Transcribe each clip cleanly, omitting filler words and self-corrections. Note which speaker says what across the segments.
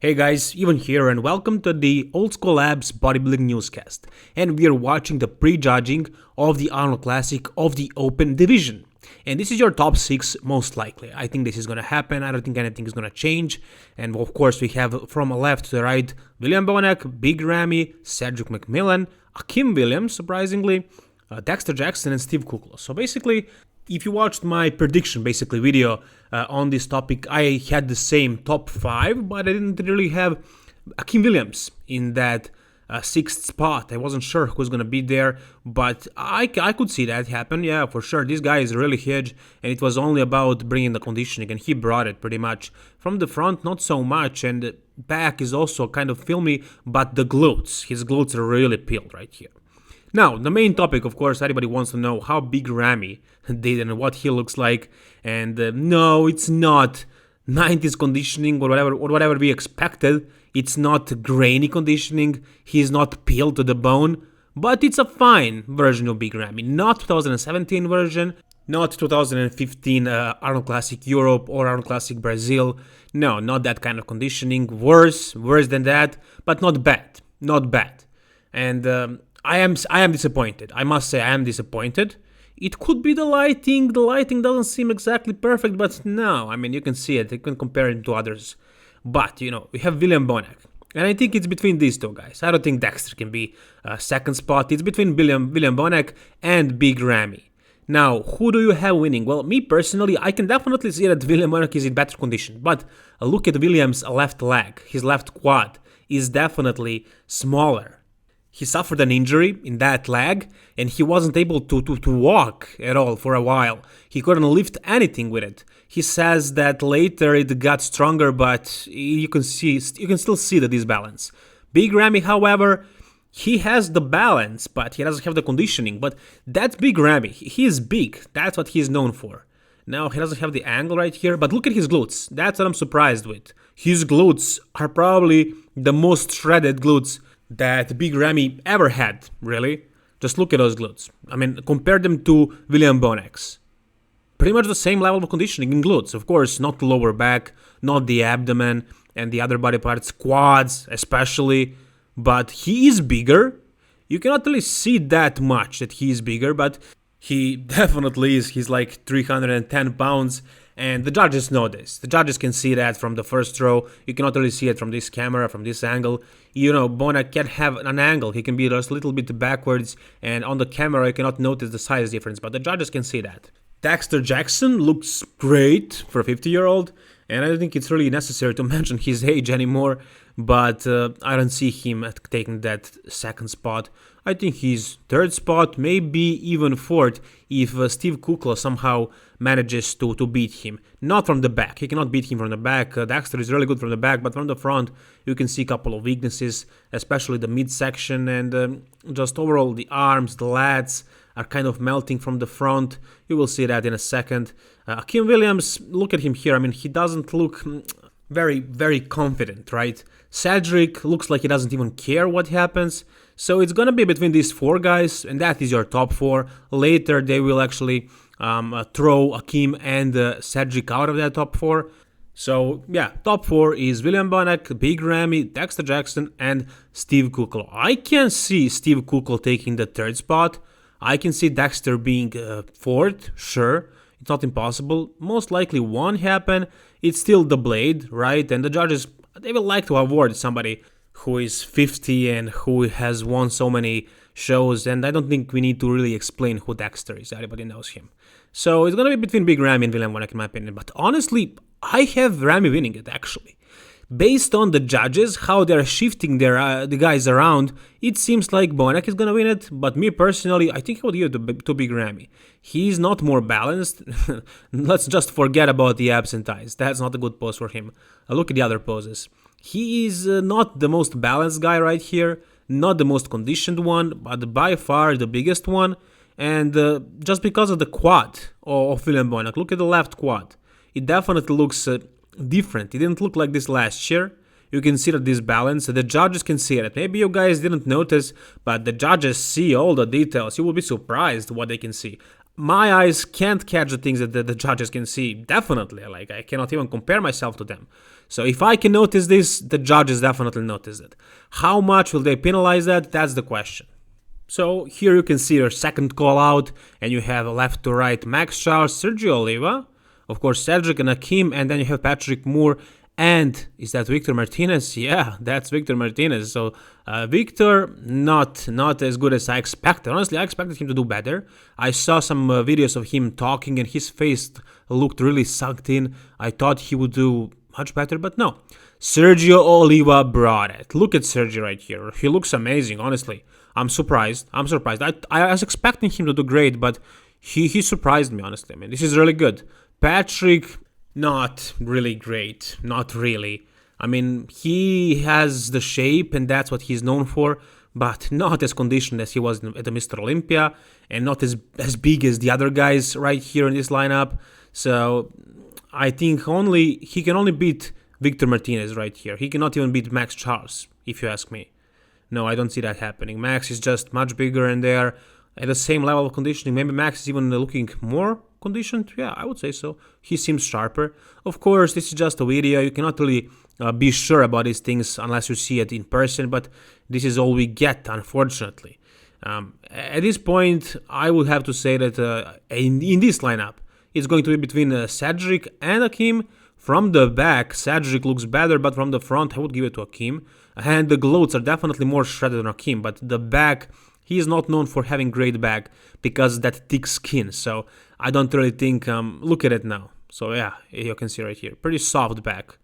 Speaker 1: Hey guys, Ivan here and welcome to the Old School Labs Bodybuilding Newscast. And we are watching the prejudging of the Arnold Classic of the Open Division. And this is your top 6 most likely. I think this is going to happen. I don't think anything is going to change. And of course we have from left to right William Bonac, Big Ramy, Cedric McMillan, Akim Williams surprisingly, Dexter Jackson and Steve Kukla. So basically, if you watched my prediction video on this topic, I had the same top 5, but I didn't really have Akim Williams in that 6th spot. I wasn't sure who was going to be there, but I could see that happen. Yeah, for sure. This guy is really huge, and it was only about bringing the conditioning, and he brought it pretty much. From the front, not so much, and the back is also kind of filmy, but the glutes, his glutes are really peeled right here. Now, the main topic, of course, everybody wants to know how Big Ramy did and what he looks like. And no, it's not 90s conditioning or whatever we expected. It's not grainy conditioning. He's not peeled to the bone. But it's a fine version of Big Ramy. Not 2017 version, not 2015 Arnold Classic Europe or Arnold Classic Brazil. No, not that kind of conditioning. Worse than that, but not bad. Not bad. And I am disappointed. I must say I am disappointed. It could be the lighting. The lighting doesn't seem exactly perfect, but no, I mean, you can see it. You can compare it to others. But, we have William Bonac. And I think it's between these two guys. I don't think Dexter can be second spot. It's between William Bonac and Big Ramy. Now, who do you have winning? Well, me personally, I can definitely see that William Bonac is in better condition. But look at William's left leg. His left quad is definitely smaller. He suffered an injury in that leg, and he wasn't able to walk at all for a while. He couldn't lift anything with it. He says that later it got stronger, but you can still see the disbalance. Big Ramy, however, he has the balance, but he doesn't have the conditioning. But that's Big Ramy. He is big. That's what he's known for. Now, he doesn't have the angle right here, but look at his glutes. That's what I'm surprised with. His glutes are probably the most shredded glutes that Big Ramy ever had, really. Just look at those glutes. I mean, compare them to William Bonac's. Pretty much the same level of conditioning in glutes. Of course, not the lower back, not the abdomen, and the other body parts, quads especially. But he is bigger. You cannot really see that much that he is bigger, but he definitely is. He's like 310 pounds. And the judges know this. The judges can see that from the first row. You cannot really see it from this camera, from this angle. Bonac can have an angle. He can be just a little bit backwards. And on the camera, you cannot notice the size difference. But the judges can see that. Dexter Jackson looks great for a 50-year-old. And I don't think it's really necessary to mention his age anymore. But I don't see him taking that second spot. I think he's third spot, maybe even fourth, if Steve Kukla somehow manages to beat him. Not from the back. He cannot beat him from the back. Dexter is really good from the back, but from the front, you can see a couple of weaknesses, especially the midsection and just overall the arms, the lats are kind of melting from the front. You will see that in a second. Akim Williams, look at him here. I mean, he doesn't look very, very confident, right? Cedric looks like he doesn't even care what happens. So it's going to be between these 4 guys, and that is your top 4. Later, they will actually throw Akim and Cedric out of that top 4. So, yeah, top 4 is William Bonac, Big Ramy, Dexter Jackson, and Steve Kukla. I can see Steve Kukla taking the 3rd spot. I can see Dexter being 4th, sure. It's not impossible. Most likely won't happen. It's still the blade, right? And the judges, they will like to award somebody who is 50 and who has won so many shows, and I don't think we need to really explain who Dexter is. Everybody knows him. So it's going to be between Big Ramy and William Bonac in my opinion, but honestly, I have Ramy winning it actually. Based on the judges, how they're shifting the guys around, it seems like Bonac is going to win it, but me personally, I think I would give it to Big Ramy. He's not more balanced. Let's just forget about the abs and thighs. That's not a good pose for him. Look at the other poses. He is not the most balanced guy right here, not the most conditioned one, but by far the biggest one. And just because of the quad of William Bonac, look at the left quad. It definitely looks different. It didn't look like this last year. You can see that this balance, the judges can see it. Maybe you guys didn't notice, but the judges see all the details. You will be surprised what they can see. my eyes can't catch the things that the judges can see. Definitely, like I cannot even compare myself to them. So if I can notice this, the judges definitely notice it. How much will they penalize that? That's the question. So here you can see your second call out, and you have left to right Max Charles, Sergio Oliva, of course Cedric and Hakim, and then you have Patrick Moore. And is that Victor Martinez? Yeah, that's Victor Martinez. So Victor, not as good as I expected. Honestly, I expected him to do better. I saw some videos of him talking, and his face looked really sucked in. I thought he would do much better, but no. Sergio Oliva brought it. Look at Sergio right here. He looks amazing, honestly. I'm surprised. I was expecting him to do great, but he surprised me, honestly. I mean, this is really good. Patrick, not really great. Not really. I mean, he has the shape, and that's what he's known for, but not as conditioned as he was at the Mr. Olympia, and not as big as the other guys right here in this lineup. So I think he can only beat Victor Martinez right here. He cannot even beat Max Charles, if you ask me. No, I don't see that happening. Max is just much bigger, and they are at the same level of conditioning. Maybe Max is even looking more conditioned. Yeah, I would say so. He seems sharper. Of course, this is just a video. You cannot really be sure about these things unless you see it in person, but this is all we get, unfortunately. At this point, I would have to say that in this lineup, it's going to be between Cedric and Hakim. From the back, Cedric looks better, but from the front, I would give it to Hakim. And the glutes are definitely more shredded than Hakim, but the back, he is not known for having great back because of that thick skin. So I don't really think, look at it now. So yeah, you can see right here, pretty soft back.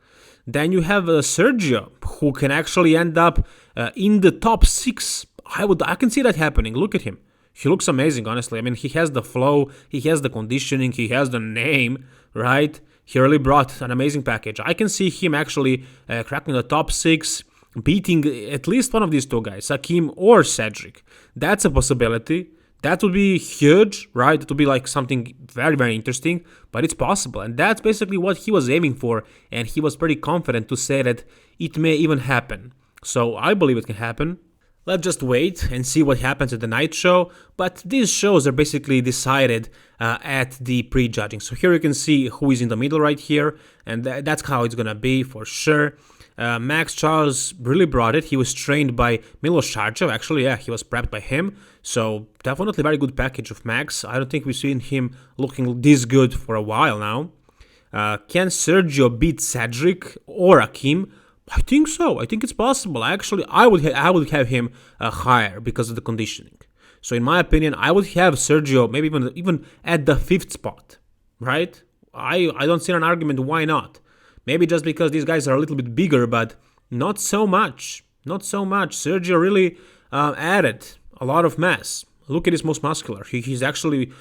Speaker 1: Then you have Sergio, who can actually end up in the top 6. I can see that happening. Look at him. He looks amazing, honestly. I mean, he has the flow, he has the conditioning, he has the name, right? He really brought an amazing package. I can see him actually cracking the top 6, beating at least one of these two guys, Hakim or Cedric. That's a possibility. That would be huge, right? It would be like something very, very interesting, but it's possible. And that's basically what he was aiming for, and he was pretty confident to say that it may even happen. So I believe it can happen. Let's just wait and see what happens at the night show, but these shows are basically decided at the prejudging. So here you can see who is in the middle right here, and that's how it's gonna be for sure. Max Charles really brought it. He was trained by Milos Sarcev. Actually, yeah, he was prepped by him. So definitely very good package of Max. I don't think we've seen him looking this good for a while now. Can Sergio beat Cedric or Hakim? I think so. I think it's possible. I would have him higher because of the conditioning. So in my opinion, I would have Sergio maybe even at the 5th spot, right? I don't see an argument why not. Maybe just because these guys are a little bit bigger, but not so much. Not so much. Sergio really added a lot of mass. Look at his most muscular. He's actually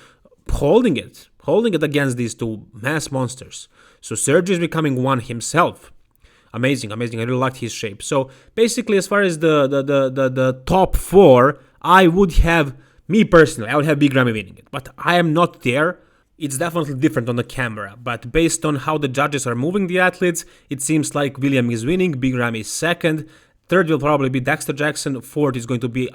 Speaker 1: holding it against these two mass monsters. So Sergio is becoming one himself. Amazing. I really liked his shape. So basically, as far as the top 4, I would have, me personally, I would have Big Ramy winning it. But I am not there. It's definitely different on the camera. But based on how the judges are moving the athletes, it seems like William is winning, Big Ramy is 2nd. 3rd will probably be Dexter Jackson. 4th is going to be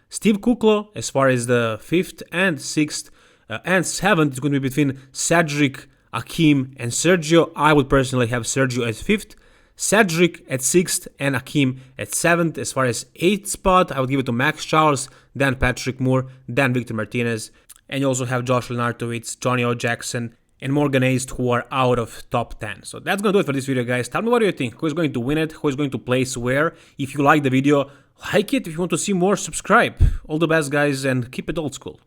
Speaker 1: Steve Kuklo. As far as the 5th and 6th and 7th is going to be between Cedric, Hakim, and Sergio. I would personally have Sergio as 5th. Cedric at 6th and Hakim at 7th. As far as 8th spot, I would give it to Max Charles, then Patrick Moore, then Victor Martinez. And you also have Josh Lenartowicz, Johnny O. Jackson, and Morgan Aist, who are out of top 10. So that's going to do it for this video, guys. Tell me what do you think. Who is going to win it? Who is going to place where? If you like the video, like it. If you want to see more, subscribe. All the best, guys, and keep it old school.